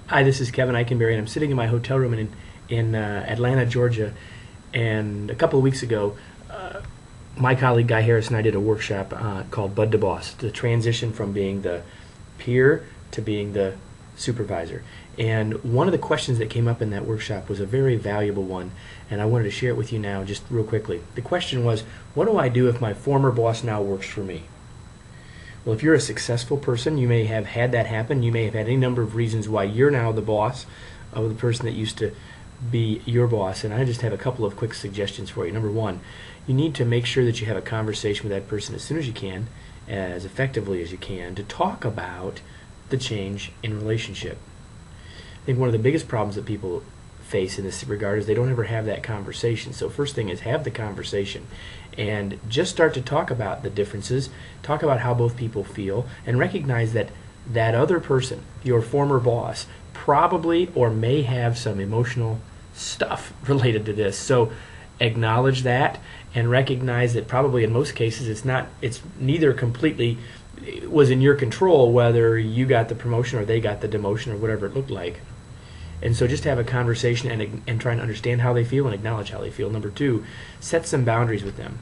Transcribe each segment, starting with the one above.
Hi, this is Kevin Eikenberry, and I'm sitting in my hotel room in Atlanta, Georgia. And a couple of weeks ago, my colleague Guy Harris and I did a workshop called Bud to Boss, the transition from being the peer to being the supervisor. And one of the questions that came up in that workshop was a very valuable one, and I wanted to share it with you now just real quickly. The question was, what do I do if my former boss now works for me? Well, if you're a successful person, you may have had that happen. You may have had any number of reasons why you're now the boss of the person that used to be your boss. And I just have a couple of quick suggestions for you. Number one, you need to make sure that you have a conversation with that person as soon as you can, as effectively as you can, to talk about the change in relationship. I think one of the biggest problems that people face in this regard is they don't ever have that conversation. So first thing is, have the conversation and just start to talk about the differences, talk about how both people feel, and recognize that that other person, your former boss, probably or may have some emotional stuff related to this. So acknowledge that and recognize that probably in most cases it's neither completely was in your control whether you got the promotion or they got the demotion or whatever it looked like. And so just have a conversation and try and understand how they feel and acknowledge how they feel. Number two, set some boundaries with them.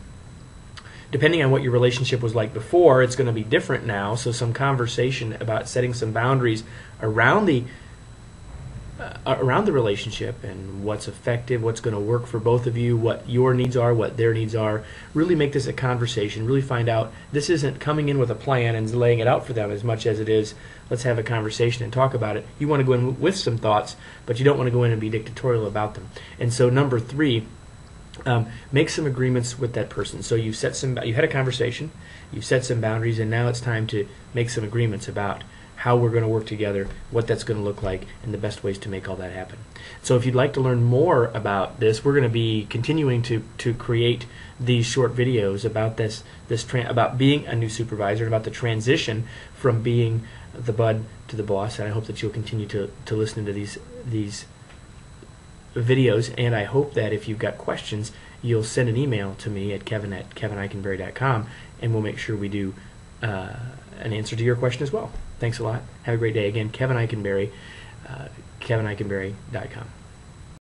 Depending on what your relationship was like before, it's going to be different now. So some conversation about setting some boundaries around the relationship and what's effective, what's going to work for both of you, what your needs are, what their needs are. Really make this a conversation. Really find out this isn't coming in with a plan and laying it out for them as much as it is let's have a conversation and talk about it. You want to go in with some thoughts, but you don't want to go in and be dictatorial about them. And so number three, make some agreements with that person. So you had a conversation, you've set some boundaries, and now it's time to make some agreements about how we're going to work together, what that's going to look like, and the best ways to make all that happen. So if you'd like to learn more about this, we're going to be continuing to create these short videos about about being a new supervisor and about the transition from being the bud to the boss. And I hope that you'll continue to listen to these videos, and I hope that if you've got questions, you'll send an email to me at kevin@kevineikenberry.com, and we'll make sure we do an answer to your question as well. Thanks a lot. Have a great day. Again, Kevin Eikenberry, kevineikenberry.com.